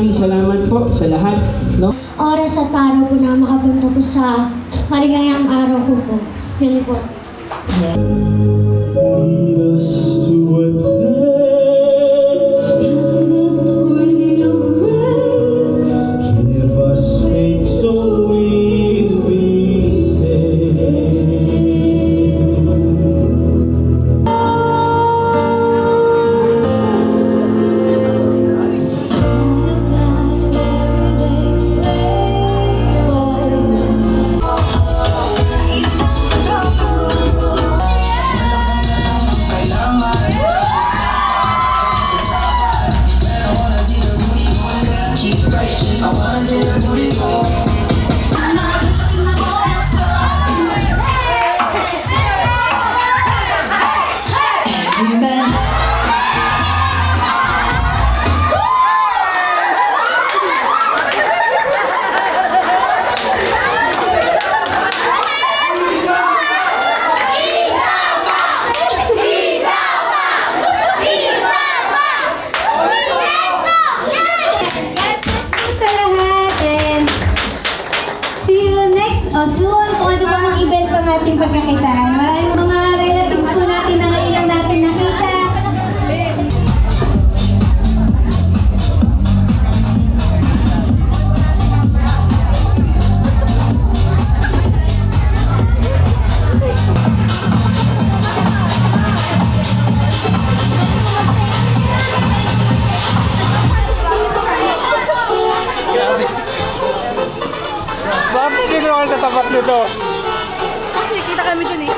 maraming salamat po sa lahat, no? Oras at araw po na makapunta po sa maligayang araw ko po. Yun po. Lead us to a place. Worthy of grace. Give us faith so we'll be saved. Soon, kung ano pa mga events ang ating pagkakitaan. Maraming mga relatives po natin na ngayon lang natin nakita. Bakit dito ka sa tapat nito? Kasi kita kami dun eh.